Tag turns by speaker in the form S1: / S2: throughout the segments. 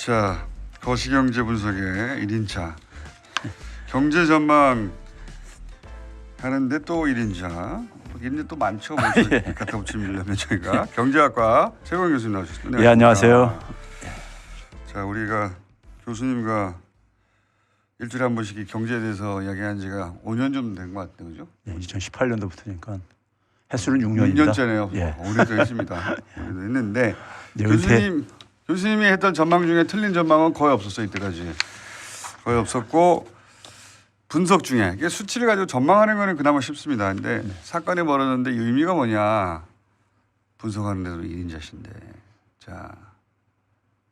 S1: 자, 거시경제 분석의 1인차 경제 전망 하는데 또 1인자 이제 또 많죠. 뭐 갖다 붙이려면 저희가 경제학과 최고영 교수님 나오셨습니다.
S2: 예, 안녕하세요.
S1: 자, 우리가 교수님과 일주일에 한 번씩 이 경제에 대해서 이야기한 지가 5년 좀 된 것 같아요, 그죠?
S2: 예, 2018년도부터니까 횟수는 6년입니다.
S1: 6년째네요.
S2: 예.
S1: 오래도 했습니다. 오래도 했는데
S2: 네,
S1: 교수님이 했던 전망 중에 틀린 전망은 거의 없었어요. 이때까지 거의 없었고 분석 중에 이게 수치를 가지고 전망하는 거는 그나마 쉽습니다. 근데 사건이 벌어졌는데 의미가 뭐냐 분석하는 데도 1인자신데 자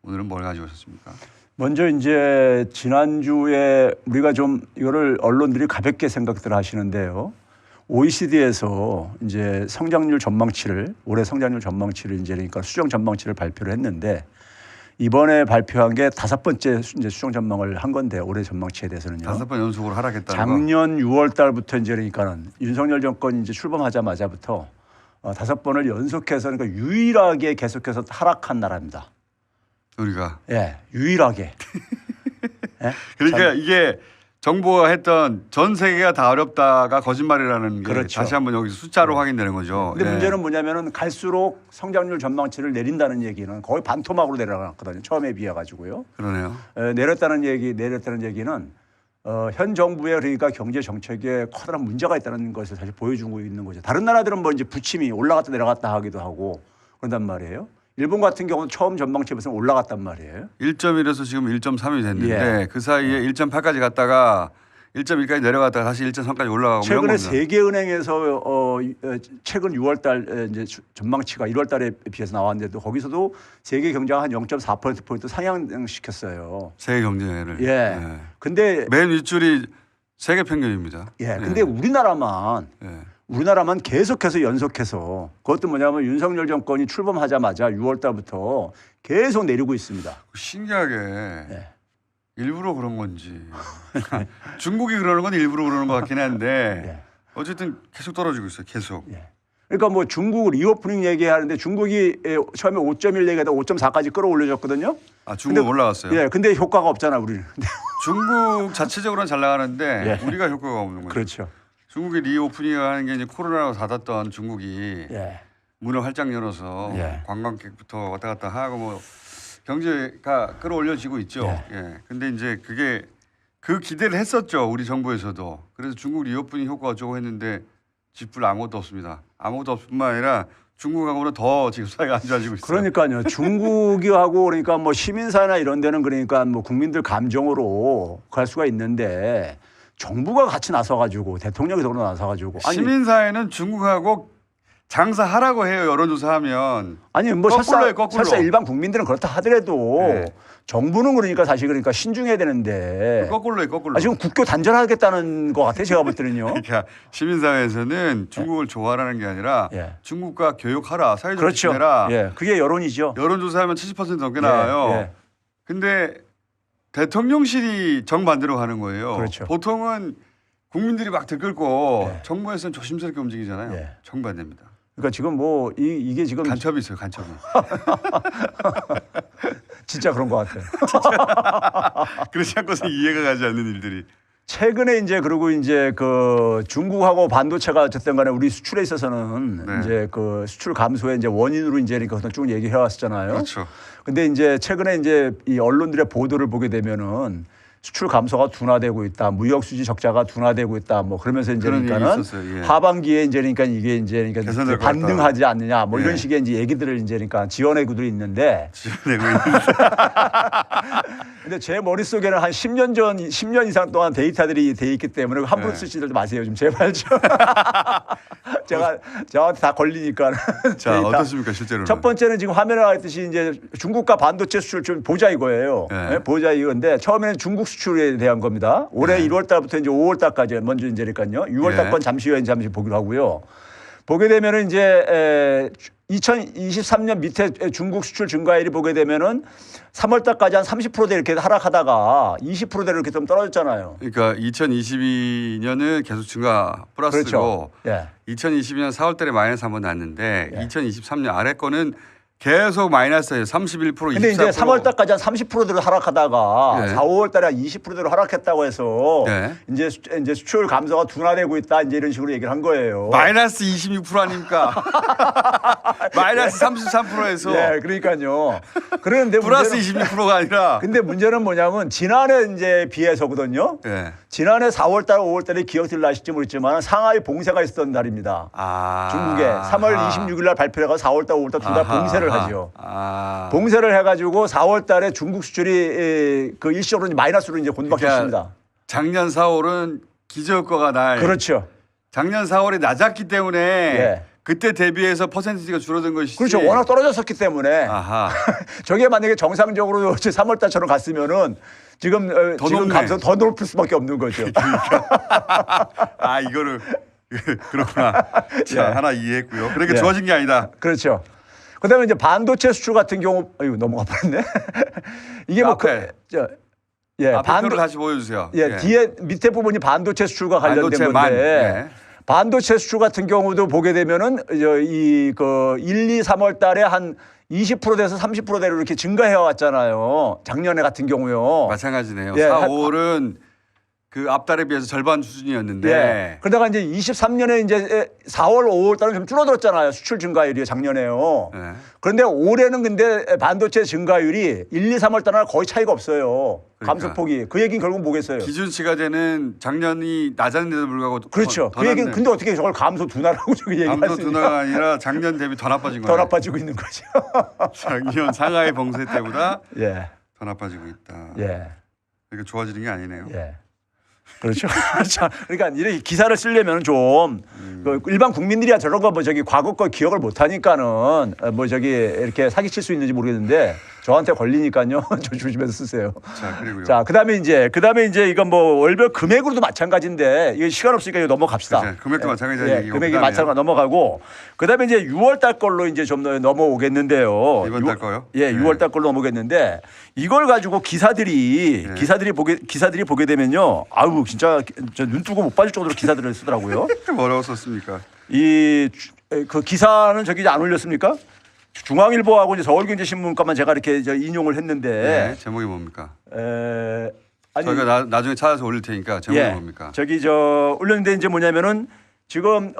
S1: 오늘은 뭘 가지고 오셨습니까?
S2: 먼저 이제 지난주에 우리가 좀 이거를 언론들이 가볍게 생각들 하시는데요. OECD에서 이제 성장률 전망치를 올해 성장률 전망치를 이제 그러니까 수정 전망치를 발표를 했는데 이번에 발표한 게 5번째 이제 수정 전망을 한 건데 올해 전망치에 대해서는요.
S1: 5번 연속으로 하락했다는 거.
S2: 작년 6월 달부터 이제 그러니까는 윤석열 정권이 이제 출범하자마자부터 5번을 연속해서 그러니까 유일하게 계속해서 하락한 나라입니다.
S1: 우리가
S2: 예, 유일하게. 예?
S1: 그러니까 이게 정부가 했던 전 세계가 다 어렵다가 거짓말이라는 게
S2: 그렇죠.
S1: 다시 한번 여기서 숫자로 확인되는 거죠.
S2: 근데
S1: 예.
S2: 문제는 뭐냐면은 갈수록 성장률 전망치를 내린다는 얘기는 거의 반토막으로 내려갔거든요. 처음에 비해 가지고요.
S1: 그러네요.
S2: 내렸다는 얘기는 현 정부의 그러니까 경제 정책에 커다란 문제가 있다는 것을 사실 보여주고 있는 거죠. 다른 나라들은 뭐 이제 부침이 올라갔다 내려갔다 하기도 하고 그런단 말이에요. 일본 같은 경우는 처음 전망치에 비해서 올라갔단 말이에요.
S1: 1.1에서 지금 1.3이 됐는데
S2: 예.
S1: 그 사이에 1.8까지 갔다가 1.1까지 내려갔다가 다시 1.3까지 올라가고
S2: 최근에
S1: 이런 겁니다.
S2: 세계은행에서 최근 6월달 이제 전망치가 1월달에 비해서 나왔는데도 거기서도 세계 경제가 한 0.4%포인트 상향시켰어요.
S1: 세계 경제를.
S2: 예. 근데
S1: 맨 윗줄이 세계 평균입니다.
S2: 예. 근데 우리나라만 계속해서 연속해서 그것도 뭐냐면 윤석열 정권이 출범하자마자 6월 달부터 계속 내리고 있습니다.
S1: 신기하게
S2: 예.
S1: 일부러 그런 건지 중국이 그러는 건 일부러 그러는 것 같긴 한데
S2: 예.
S1: 어쨌든 계속 떨어지고 있어요. 계속.
S2: 예. 그러니까 뭐 중국 리오프닝 얘기하는데 중국이 처음에 5.1 얘기하다 5.4까지 끌어올려줬거든요.
S1: 아, 중국 올라갔어요.
S2: 예. 근데 효과가 없잖아, 우리는.
S1: 중국 자체적으로는 잘 나가는데
S2: 예.
S1: 우리가 효과가 없는 거죠.
S2: 그렇죠.
S1: 중국이 리오프닝 하는 게 이제 코로나로 닫았던 중국이
S2: 예.
S1: 문을 활짝 열어서
S2: 예.
S1: 관광객부터 왔다 갔다 하고 뭐 경제가 끌어올려지고 있죠.
S2: 예.
S1: 예. 근데 이제 그게 그 기대를 했었죠. 우리 정부에서도. 그래서 중국 리오프닝 효과가 어쩌고 했는데 쥐뿔 아무것도 없습니다. 아무것도 없뿐만 아니라 중국하고는 더 지금 사이가 안 좋아지고 있어요.
S2: 그러니까요. 중국하고 그러니까 뭐 시민사회나 이런 데는 그러니까 뭐 국민들 감정으로 갈 수가 있는데 정부가 같이 나서가지고 대통령이 더불어 나서가지고
S1: 시민사회는 중국하고 장사하라고 해요. 여론조사하면.
S2: 아니 뭐
S1: 거꾸로예요, 거꾸로.
S2: 설사 일반 국민들은 그렇다 하더라도
S1: 네.
S2: 정부는 그러니까 사실 그러니까 신중해야 되는데
S1: 거꾸로예요. 거꾸로.
S2: 지금 국교 단절하겠다는 것 같아요. 제가 볼 때는요.
S1: 그러니까 시민사회에서는 중국을 좋아하라는 게 아니라
S2: 예.
S1: 중국과 교역하라. 사회적
S2: 그렇죠.
S1: 지내라.
S2: 예, 그게 여론이죠.
S1: 여론조사하면 70% 넘게 나와요.
S2: 예.
S1: 근데 대통령실이 정반대로 하는 거예요.
S2: 그렇죠.
S1: 보통은 국민들이 막 들끓고
S2: 예.
S1: 정부에서는 조심스럽게 움직이잖아요.
S2: 예.
S1: 정반대입니다.
S2: 그러니까 지금 뭐 이게 지금
S1: 간첩이 있어요. 간첩이.
S2: 진짜 그런 것 같아요.
S1: 그렇지 않고서 이해가 가지 않는 일들이.
S2: 최근에 이제 그리고 이제 그 중국하고 반도체가 어쨌든 간에 우리 수출에 있어서는
S1: 네.
S2: 이제 그 수출 감소의 이제 원인으로 이제 그러니까 쭉 얘기해 왔었잖아요.
S1: 그렇죠.
S2: 근데 이제 최근에 이제 이 언론들의 보도를 보게 되면은 수출 감소가 둔화되고 있다, 무역 수지 적자가 둔화되고 있다, 뭐 그러면서 이제
S1: 그런 얘기
S2: 그러니까는
S1: 있었어요. 예.
S2: 하반기에 이제 그러니까 이게 이제 그러니까
S1: 개선될 것
S2: 반등하지 않느냐, 뭐 이런
S1: 예.
S2: 식의 이제 얘기들을 이제 그러니까 지어내고들이 있는데.
S1: 지어내고 있는데.
S2: 근데 제 머릿속에는 한 10년 이상 동안 데이터들이 돼 있기 때문에 함부로
S1: 네.
S2: 쓰지들 마세요. 좀 제발 좀. 저한테 다 걸리니까.
S1: 자,
S2: 데이터.
S1: 어떻습니까, 실제로는?
S2: 첫 번째는 지금 화면에 나왔듯이 이제 중국과 반도체 수출 좀 보자 이거예요.
S1: 네.
S2: 네, 보자 이건데 처음에는 중국 수출에 대한 겁니다. 올해
S1: 네.
S2: 1월 달부터 이제 5월 달까지 먼저 이제 그러니까요. 6월 달
S1: 네.
S2: 건 잠시 후에 잠시 보기로 하고요. 보게 되면은 이제 2023년 밑에 중국 수출 증가율이 보게 되면은 3월 달까지 한 30%대 이렇게 하락하다가 20%대로 이렇게 좀 떨어졌잖아요.
S1: 그러니까 2022년은 계속 증가 플러스고
S2: 그렇죠. 예.
S1: 2022년 4월 달에 마이너스 한번 났는데
S2: 예.
S1: 2023년 아래 거는 계속 마이너스예요. 31%, 24%.
S2: 근데 이제 3월 달까지 한 30%대로 하락하다가
S1: 네.
S2: 4, 5월 달에 한 20%대로 하락했다고 해서
S1: 네.
S2: 이제 수출 감소가 둔화되고 있다 이제 이런 식으로 얘기를 한 거예요.
S1: 마이너스 26% 아닙니까? 마이너스 33%에서
S2: 예, 그러니까요. 그런데
S1: 플러스
S2: 문제는
S1: 26%가 아니라.
S2: 근데 문제는 뭐냐면 지난해 이제 비해서거든요.
S1: 예.
S2: 지난해 4월 달, 5월 달에 기억들 나실지 모르겠지만 상하이 봉쇄가 있었던 달입니다.
S1: 아.
S2: 중국에 3월 26일 날 발표를 하고 4월 달, 5월 달 둘 다 봉쇄를 하죠.
S1: 아.
S2: 봉쇄를 해가지고 4월 달에 중국 수출이 그 일시적으로 마이너스로 이제 곤두박혔습니다.
S1: 작년 4월은 기저효과가 날.
S2: 그렇죠.
S1: 작년 4월이 낮았기 때문에
S2: 예.
S1: 그때 대비해서 퍼센티지가 줄어든 것이지.
S2: 그렇죠. 워낙 떨어졌었기 때문에
S1: 아하.
S2: 저게 만약에 정상적으로 3월 달처럼 갔으면은 지금 지금
S1: 높네.
S2: 감소 더 높을 수밖에 없는 거죠.
S1: 아 이거를 그렇구나. 자
S2: 예.
S1: 하나 이해했고요. 그러니까
S2: 예.
S1: 좋아진 게 아니다.
S2: 그렇죠. 그다음에 이제 반도체 수출 같은 경우, 이거 넘어가 버렸네. 이게 뭐
S1: 앞에.
S2: 예,
S1: 앞표를 다시 보여주세요.
S2: 예, 뒤에 밑에 부분이 반도체 수출과 관련된
S1: 반도체만.
S2: 건데
S1: 예.
S2: 반도체 수출 같은 경우도 보게 되면은 이그 1, 2, 3월 달에 한 20%대에서 30%대로 이렇게 증가해 왔잖아요. 작년에 같은 경우요.
S1: 마찬가지네요.
S2: 예,
S1: 4, 5월은 그 앞달에 비해서 절반 수준이었는데.
S2: 예. 그러다가 이제 23년에 이제 4월, 5월 달은 좀 줄어들었잖아요. 수출 증가율이 작년에요.
S1: 예.
S2: 그런데 올해는 근데 반도체 증가율이 1, 2, 3월 달은 거의 차이가 없어요.
S1: 그러니까.
S2: 감소폭이. 그 얘기는 결국 뭐겠어요?
S1: 기준치가 되는 작년이 낮았는데도 불구하고
S2: 그렇죠.
S1: 더
S2: 그 얘기는
S1: 낮네.
S2: 근데 어떻게 저걸 감소 둔화라고 저기 얘기할
S1: 감소
S2: 수 있냐?
S1: 둔화가 아니라 작년 대비 더 나빠진
S2: 더
S1: 거예요.
S2: 나빠지고 있는 거죠.
S1: 작년 상하이 봉쇄 때보다
S2: 예.
S1: 더 나빠지고 있다.
S2: 예.
S1: 그러니까 좋아지는 게 아니네요.
S2: 예. 그렇죠. 자, 그러니까 이렇게 기사를 쓰려면 좀 그 일반 국민들이야 저런 거 뭐 저기 과거 거 기억을 못 하니까는 뭐 저기 이렇게 사기칠 수 있는지 모르겠는데 저한테 걸리니까요. 좀 조심해서 쓰세요.
S1: 자 그리고요.
S2: 자, 그다음에 이제 이건 뭐 월별 금액으로도 마찬가지인데 이거 시간 없으니까 이거 넘어갑시다.
S1: 그렇죠. 금액도 마찬가지라는 얘기고,
S2: 금액이
S1: 그다음에요?
S2: 마찬가지 넘어가고 그다음에 이제 6월 달 걸로 이제 좀 넘어오겠는데요.
S1: 이번 달 거요?
S2: 예,
S1: 네.
S2: 6월 달 걸로 넘어오겠는데 이걸 가지고 기사들이 보게 되면요. 아우 진짜 저 눈 뜨고 못 봐줄 정도로 기사들을 쓰더라고요.
S1: 뭐라고 썼습니까?
S2: 그 기사는 저기 안 올렸습니까? 중앙일보하고 이제 서울경제신문과만 제가 이렇게 인용을 했는데
S1: 네, 제목이 뭡니까?
S2: 아니
S1: 저희가 나중에 찾아서 올릴 테니까 제목이
S2: 예,
S1: 뭡니까?
S2: 저기 올렸는데 이제 뭐냐면은 지금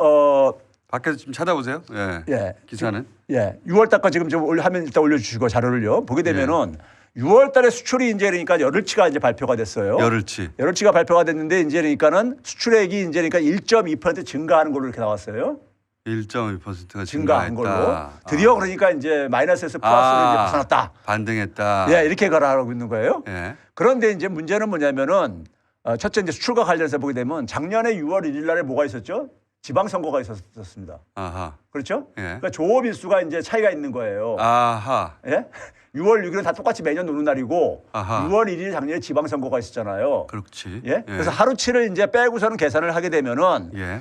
S1: 밖에서 좀 찾아보세요. 예.
S2: 예.
S1: 기사는.
S2: 예, 6월 달까지 지금 좀 하면 일단 올려주시고 자료를요. 보게 되면은 6월 달에 수출이 이제 그러니까 열흘치가 이제 발표가 됐어요.
S1: 열흘치.
S2: 열흘치가 발표가 됐는데 이제 그러니까는 수출액이 이제 그러니까 1.2% 증가하는 걸로 이렇게 나왔어요.
S1: 1.2%가
S2: 증가한 걸로.
S1: 증가했다.
S2: 드디어 그러니까 이제 마이너스에서 플러스로 이제 벗어났다.
S1: 반등했다.
S2: 예, 이렇게 가라하고 있는 거예요.
S1: 예.
S2: 그런데 이제 문제는 뭐냐면은 첫째 이제 수출과 관련해서 보게 되면 작년에 6월 1일 날에 뭐가 있었죠? 지방선거가 있었습니다.
S1: 아하.
S2: 그렇죠?
S1: 예.
S2: 그러니까 조업 일수가 이제 차이가 있는 거예요.
S1: 아하.
S2: 예? 6월 6일은 다 똑같이 매년 노는 날이고
S1: 아하.
S2: 6월 1일 작년에 지방선거가 있었잖아요.
S1: 그렇지.
S2: 예? 그래서 하루치를 이제 빼고서는 계산을 하게 되면은
S1: 예.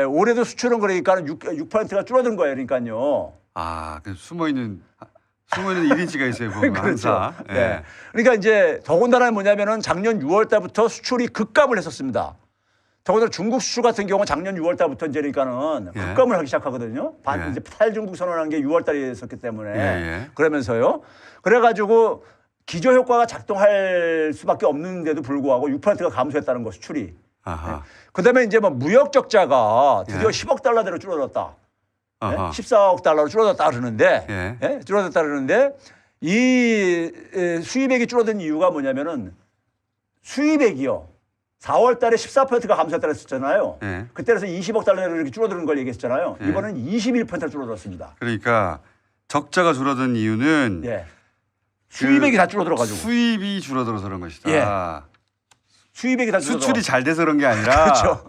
S2: 올해도 수출은 그러니까 6%가 줄어든 거예요. 그러니까요.
S1: 아, 그 숨어 있는 1인치가 있어요, 보면 항상. 예.
S2: 네. 그러니까 이제 더군다나 뭐냐면은 작년 6월 달부터 수출이 급감을 했었습니다. 더군다나 중국 수출 같은 경우는 작년 6월 달부터 이제 그러니까는
S1: 예.
S2: 급감을 하기 시작하거든요.
S1: 예.
S2: 이제 탈중국 선언한 게 6월 달이었기 때문에
S1: 예.
S2: 그러면서요. 그래가지고 기저 효과가 작동할 수밖에 없는데도 불구하고 6%가 감소했다는 거 수출이.
S1: 아하.
S2: 그다음에 이제 뭐 무역 적자가 드디어
S1: 예.
S2: 10억 달러대로 줄어들었다.
S1: 아하.
S2: 14억 달러로 줄어들었다 그러는데
S1: 예.
S2: 줄어들었다 그러는데 이 수입액이 줄어든 이유가 뭐냐면은 수입액이요. 4월 달에 14%가 감소했다고 했었잖아요.
S1: 예.
S2: 그때에서 20억 달러로 이렇게 줄어드는 걸 얘기했잖아요.
S1: 예.
S2: 이번은 21% 줄어들었습니다.
S1: 그러니까 적자가 줄어든 이유는
S2: 예. 수입액이 다 줄어들어 가지고.
S1: 수입이 줄어들어서 그런 것이다.
S2: 예. 수입액이 다 줄어들어.
S1: 수출이 잘 돼서 그런 게 아니라
S2: 그렇죠.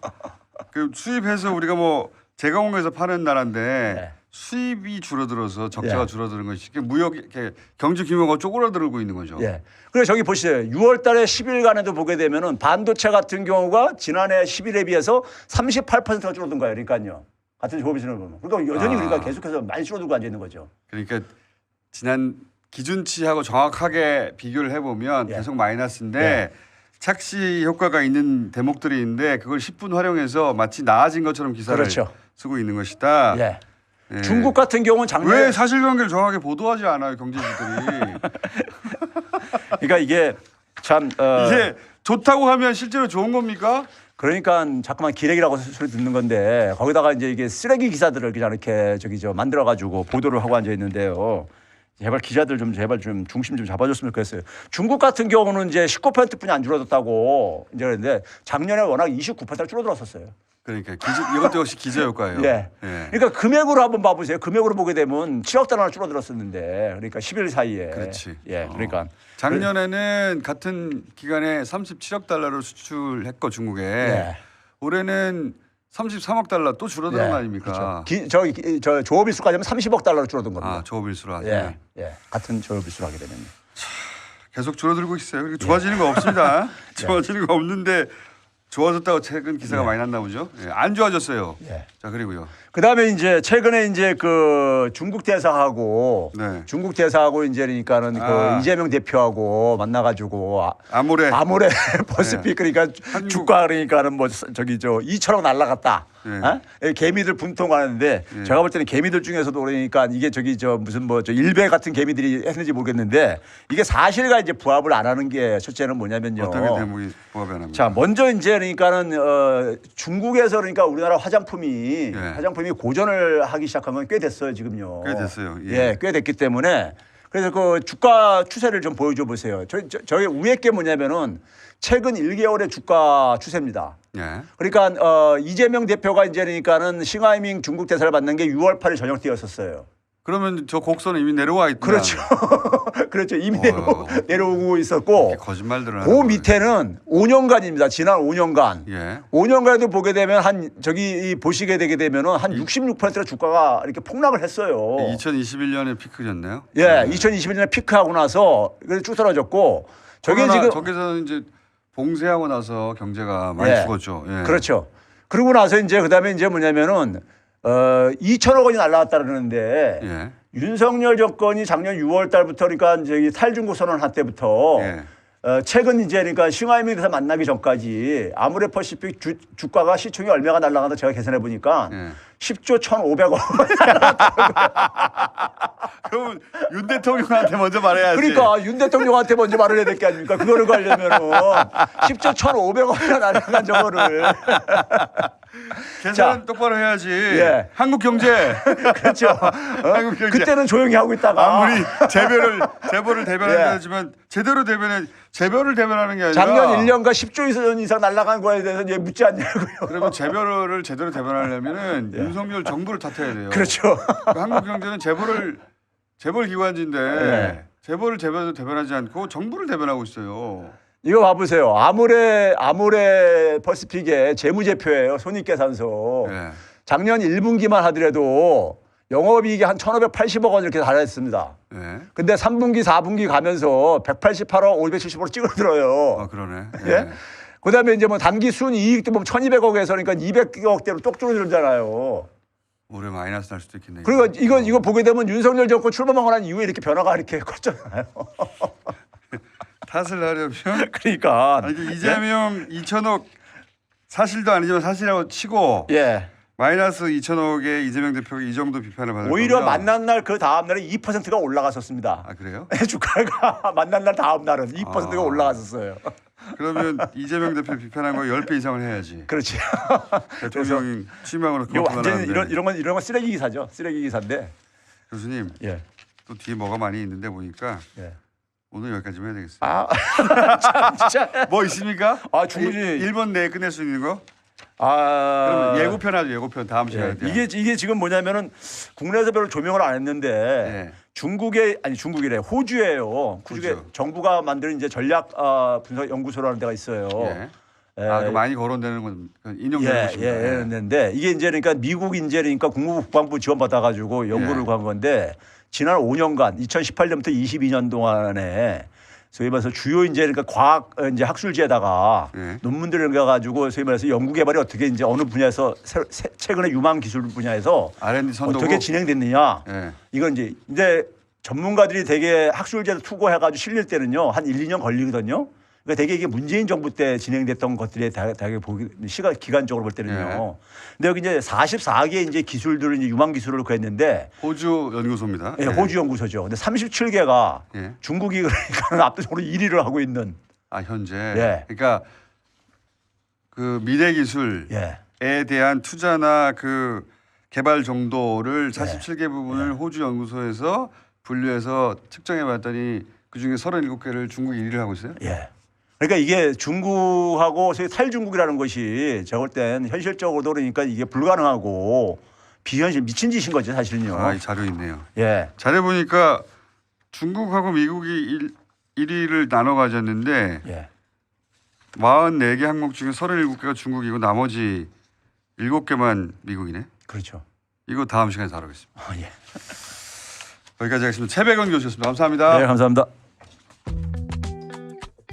S1: 그 수입해서 우리가 뭐 제공해서 파는 나라인데
S2: 네.
S1: 수입이 줄어들어서 적자가
S2: 예.
S1: 줄어드는 것이 무역 이렇게 경제 규모가 쪼그라들고 있는 거죠.
S2: 예. 그래서 저기 보시죠. 6월 달에 10일간에도 보게 되면은 반도체 같은 경우가 지난해 10일에 비해서 38%가 줄어든 거예요. 그러니까요. 같은 조업시장을 보면. 그러니까 여전히 우리가 계속해서 많이 줄어들고 앉아 있는 거죠.
S1: 그러니까 지난 기준치하고 정확하게 비교를 해보면
S2: 예.
S1: 계속 마이너스인데
S2: 예.
S1: 착시 효과가 있는 대목들이 있는데 그걸 10분 활용해서 마치 나아진 것처럼 기사를
S2: 그렇죠.
S1: 쓰고 있는 것이다.
S2: 예.
S1: 예.
S2: 중국 같은 경우는 작년에
S1: 왜 사실관계를 정확하게 보도하지 않아요 경제지들이?
S2: 그러니까 이게 참
S1: 이게 좋다고 하면 실제로 좋은 겁니까?
S2: 그러니까 자꾸만 기레기라고 소리 듣는 건데 거기다가 이제 이게 쓰레기 기사들을 그냥 이렇게 만들어 가지고 보도를 하고 앉아 있는데요. 제발 기자들 좀 제발 좀 중심 좀 잡아줬으면 좋겠어요. 중국 같은 경우는 이제 19%뿐이 안 줄어들었다고 이제 그랬는데 작년에 워낙 29%가 줄어들었었어요.
S1: 그러니까 이것도 역시 기저 효과예요.
S2: 예.
S1: 예.
S2: 그러니까 금액으로 한번 봐보세요. 금액으로 보게 되면 7억 달러나 줄어들었었는데 그러니까 10일 사이에.
S1: 그렇지.
S2: 예. 그러니까
S1: 작년에는 같은 기간에 37억 달러를 수출했고 중국에
S2: 예.
S1: 올해는 33억 달러 또 줄어드는
S2: 예,
S1: 거 아닙니까?
S2: 저 조업일수까지 하면 30억 달러로 줄어든 겁니다.
S1: 아, 조업일수로 하죠.
S2: 예. 예. 같은 조업일수로 하게 되면.
S1: 계속 줄어들고 있어요. 그리고 좋아지는 거 없습니다. 좋아지는 거 없는데 좋아졌다고 최근 기사가 많이 났나 보죠. 예, 안 좋아졌어요.
S2: 예.
S1: 자, 그리고요.
S2: 그다음에 이제 최근에 이제 그 중국 대사하고
S1: 네.
S2: 이제 그러니까는
S1: 아.
S2: 그 이재명 대표하고 만나가지고
S1: 아모레
S2: 버스픽 그러니까 주가 그러니까는 뭐 2천억 날라갔다.
S1: 네.
S2: 어? 개미들 분통하는데 제가 볼 때는 개미들 중에서도 그러니까 이게 무슨 일베 같은 개미들이 했는지 모르겠는데 이게 사실과 이제 부합을 안 하는 게 첫째는 뭐냐면요.
S1: 어떤 게 대목이 부합이 안 합니까?
S2: 자, 먼저 이제 그러니까는 중국에서 그러니까 우리나라 화장품이 고전을 하기 시작한 건 꽤 됐어요, 지금요.
S1: 꽤 됐어요. 예.
S2: 예, 꽤 됐기 때문에 그래서 그 주가 추세를 좀 보여줘 보세요. 저희 위에 게 뭐냐면은 최근 1개월의 주가 추세입니다.
S1: 예.
S2: 그러니까 이재명 대표가 이제 그러니까는 싱하이밍 중국 대사를 받는 게 6월 8일 저녁 때였었어요.
S1: 그러면 저 곡선은 이미 내려와 있다.
S2: 그렇죠. 그렇죠. 이미 내려오고 있었고
S1: 거짓말들을
S2: 그 밑에는 5년간입니다. 지난 5년간.
S1: 예.
S2: 5년간에도 보게 되면 보시게 되게 되면은 한 66%가 주가가 이렇게 폭락을 했어요.
S1: 2021년에 피크였네요.
S2: 예, 2021년에 피크하고 나서 그래서 쭉 떨어졌고 저게 지금
S1: 저기서는 이제 봉쇄하고 나서 경제가 많이
S2: 예.
S1: 죽었죠. 예.
S2: 그렇죠. 그러고 나서 이제 그다음에 이제 뭐냐면은 2천억 원이 날라갔다 그러는데
S1: 예.
S2: 윤석열 정권이 작년 6월 달부터 그러니까 탈중국 선언할 때부터
S1: 예.
S2: 최근 이제 그러니까 싱하이밍에서 만나기 전까지 아모레 퍼시픽 주가가 시총이 얼마가 날라간다 제가 계산해 보니까
S1: 예.
S2: 10조 1,500억.
S1: 그럼 윤 대통령한테 먼저 말해야지.
S2: 그러니까 윤 대통령한테 먼저 말을 해야 될 게 아닙니까? 그거를 가려면은 10조 1,500억이나 날라간 저거를.
S1: 계산 똑바로 해야지.
S2: 예.
S1: 한국 경제.
S2: 그렇죠.
S1: 한국 경제.
S2: 그때는 조용히 하고 있다가
S1: 아무리 재벌을 대변하지만 제대로 재벌을 대변하는 게 아니라
S2: 작년 1년간 10조 이상 날라간 거에 대해서 이제 묻지 않냐고요.
S1: 그러면 재벌을 제대로 대변하려면은 윤석열 정부를 탓해야 돼요.
S2: 그렇죠.
S1: 한국 경제는 재벌 기관지인데
S2: 네.
S1: 재벌을 대변하지 않고 정부를 대변하고 있어요.
S2: 이거 봐보세요. 아모레 퍼시픽의 재무제표예요. 손익계산서.
S1: 예.
S2: 작년 1분기만 하더라도 영업이익이 한 1,580억 원 이렇게 달했습니다.
S1: 예.
S2: 근데 3분기, 4분기 가면서 188억, 570억 찌그러들어요.
S1: 아 그러네.
S2: 예? 그다음에 이제 뭐 단기 순이익도 보면 1,200억에서 그러니까 200억대로 똑 줄어들잖아요.
S1: 올해 마이너스 날 수도 있겠네.
S2: 그리고 이거 보게 되면 윤석열 정권 출범하고 난 이후에 이렇게 변화가 이렇게 컸잖아요.
S1: 탓을 하려면
S2: 그러니까
S1: 아니, 이재명 2천억 사실도 아니지만 사실이라고 치고
S2: 예.
S1: 마이너스 2천억에 이재명 대표가 이 정도 비판을 받을
S2: 오히려
S1: 거면
S2: 만난 날 그 다음 날에 2%가 올라갔었습니다.
S1: 아 그래요?
S2: 주가가 만난 날 다음 날은 2%가 올라갔었어요.
S1: 그러면 이재명 대표 비판한 거 10배 이상을 해야지.
S2: 그렇지.
S1: 대통령이 취임하고
S2: 이거 완전히
S1: 그렇게
S2: 이런 건 쓰레기 기사죠. 쓰레기 기사인데.
S1: 교수님
S2: 예.
S1: 또 뒤에 뭐가 많이 있는데 보니까
S2: 예.
S1: 오늘 여기까지만 해야 되겠어요.
S2: 아, 진짜.
S1: 뭐 있습니까?
S2: 아, 충분히.
S1: 1분 내에 끝낼 수 있는 거?
S2: 아,
S1: 그러면 예고편 하죠. 예고편 다음 시간에.
S2: 이게 지금 뭐냐면은 국내에서 별로 조명을 안 했는데
S1: 예.
S2: 중국이래 호주예요. 호주에
S1: 호주.
S2: 정부가 만든 이제 전략 분석 연구소라는 데가 있어요.
S1: 예. 그 많이 거론되는 건 인용되는 것입니다.
S2: 했는데 이게 이제 그러니까 미국 이제 그러니까 국방부 지원 받아 가지고 연구를 한 건데 지난 5년간 2018년부터 22년 동안에 소위 말해서 주요 이제 그러니까 과학 이제 학술지에다가 논문들을 가지고 소위 말해서 연구 개발이 어떻게 이제 어느 분야에서 최근에 유망 기술 분야에서
S1: R&D 선도국
S2: 어떻게 진행됐느냐. 이건 이제 전문가들이 되게 학술지에 투고해 가지고 실릴 때는요 한 1, 2년 걸리거든요. 그러니까 되게 이게 문재인 정부 때 진행됐던 것들이 되게 보기 기간적으로 볼 때는요. 근데 여기 이제 44개 이제 기술들을 이제 유망 기술을 구했는데
S1: 호주 연구소입니다.
S2: 예, 호주 연구소죠. 근데 37개가
S1: 예.
S2: 중국이 그러니까 압도적으로 1위를 하고 있는.
S1: 아 현재.
S2: 예.
S1: 그러니까 그 미래 기술에
S2: 예.
S1: 대한 투자나 그 개발 정도를 47개 부분을 호주 연구소에서 분류해서 측정해봤더니 그 중에 37개를 중국이 1위를 하고 있어요.
S2: 예. 그러니까 이게 중국하고 소위 탈중국이라는 것이 저걸 땐 현실적으로도 그러니까 이게 불가능하고 비현실 미친 짓인 거죠 사실은요.
S1: 아, 이 자료 있네요.
S2: 예.
S1: 자료 보니까 중국하고 미국이 1위를 나눠 가졌는데
S2: 예.
S1: 44개 항목 중에 37개가 중국이고 나머지 7개만 미국이네.
S2: 그렇죠.
S1: 이거 다음 시간에 다루겠습니다.
S2: 예.
S1: 여기까지 하겠습니다. 최백원 교수였습니다. 감사합니다.
S2: 네, 감사합니다.